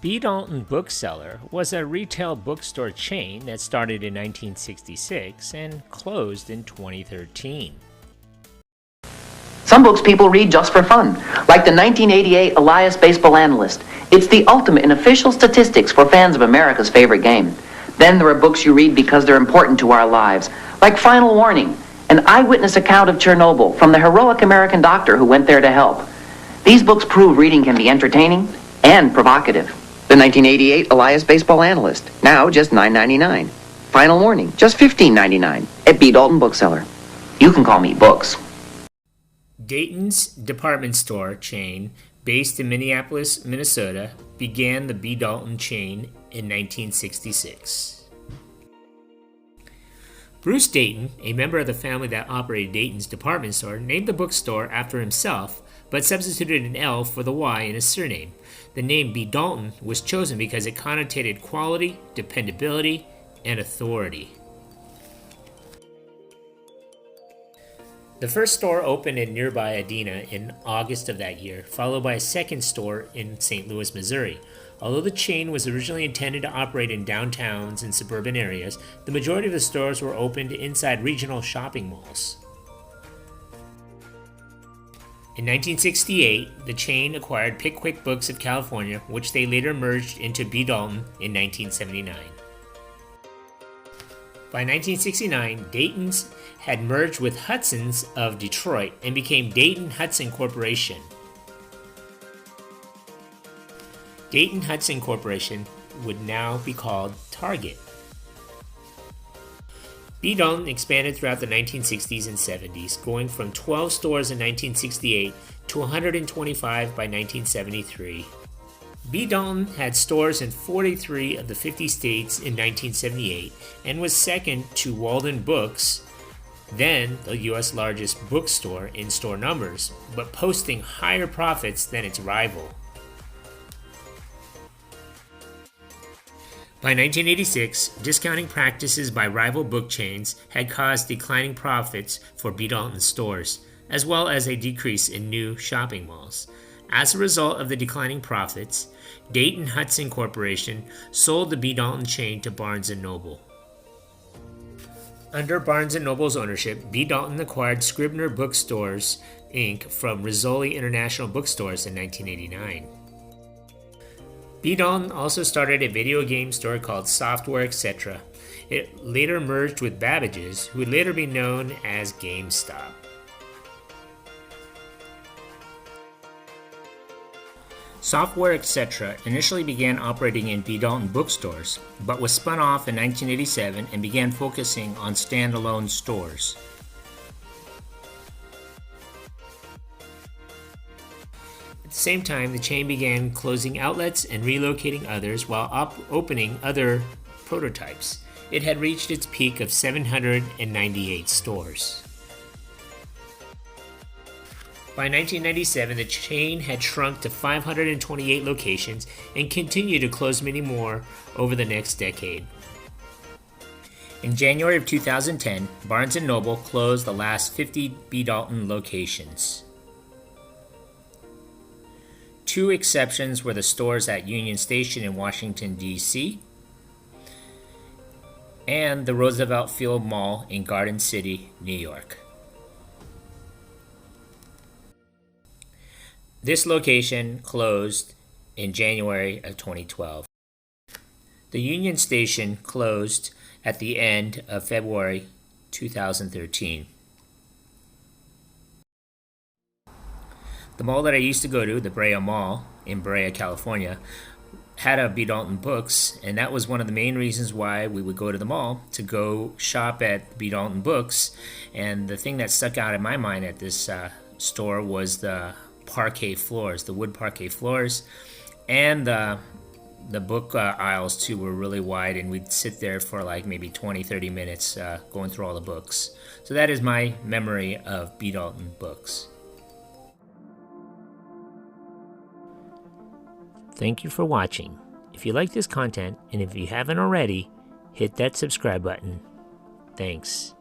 Dalton Bookseller was a retail bookstore chain that started in 1966 and closed in 2013. Some books people read just for fun, like the 1988 Elias Baseball Analyst. It's the ultimate in official statistics for fans of America's favorite game. Then there are books you read because they're important to our lives, like Final Warning, an eyewitness account of Chernobyl from the heroic American doctor who went there to help. These books prove reading can be entertaining and provocative. The 1988 Elias Baseball Analyst, now just $9.99. Final Warning, just $15.99 at B. Dalton Bookseller. You can call me Books. Dayton's department store chain, based in Minneapolis, Minnesota, began the B. Dalton chain in 1966. Bruce Dayton, a member of the family that operated Dayton's department store, named the bookstore after himself, but substituted an L for the Y in his surname. The name B. Dalton was chosen because it connotated quality, dependability, and authority. The first store opened in nearby Adena in August of that year, followed by a second store in St. Louis, Missouri. Although the chain was originally intended to operate in downtowns and suburban areas, the majority of the stores were opened inside regional shopping malls. In 1968, the chain acquired Pickwick Books of California, which they later merged into B. Dalton in 1979. By 1969, Dayton's had merged with Hudson's of Detroit and became Dayton-Hudson Corporation. Dayton-Hudson Corporation would now be called Target. B. Dalton expanded throughout the 1960s and 70s, going from 12 stores in 1968 to 125 by 1973. B. Dalton had stores in 43 of the 50 states in 1978 and was second to Waldenbooks, then the U.S. largest bookstore in store numbers, but posting higher profits than its rival. By 1986, discounting practices by rival book chains had caused declining profits for B. Dalton stores, as well as a decrease in new shopping malls. As a result of the declining profits, Dayton-Hudson Corporation sold the B. Dalton chain to Barnes & Noble. Under Barnes & Noble's ownership, B. Dalton acquired Scribner Bookstores, Inc. from Rizzoli International Bookstores in 1989. B. Dalton also started a video game store called Software Etc. It later merged with Babbage's, who would later be known as GameStop. Software Etc. initially began operating in B. Dalton bookstores, but was spun off in 1987 and began focusing on standalone stores. At the same time, the chain began closing outlets and relocating others while opening other prototypes. It had reached its peak of 798 stores. By 1997, the chain had shrunk to 528 locations and continued to close many more over the next decade. In January of 2010, Barnes & Noble closed the last 50 B. Dalton locations. Two exceptions were the stores at Union Station in Washington, D.C., and the Roosevelt Field Mall in Garden City, New York. This location closed in January of 2012. The Union Station closed at the end of February 2013. The mall that I used to go to, the Brea Mall in Brea, California, had a B. Dalton Books, and that was one of the main reasons why we would go to the mall, to go shop at B. Dalton Books. And the thing that stuck out in my mind at this store was the parquet floors, the wood parquet floors, and the book aisles too were really wide, and we'd sit there for like maybe 20-30 minutes going through all the books. So that is my memory of B. Dalton Books. Thank you for watching. If you like this content, and if you haven't already, hit that subscribe button. Thanks.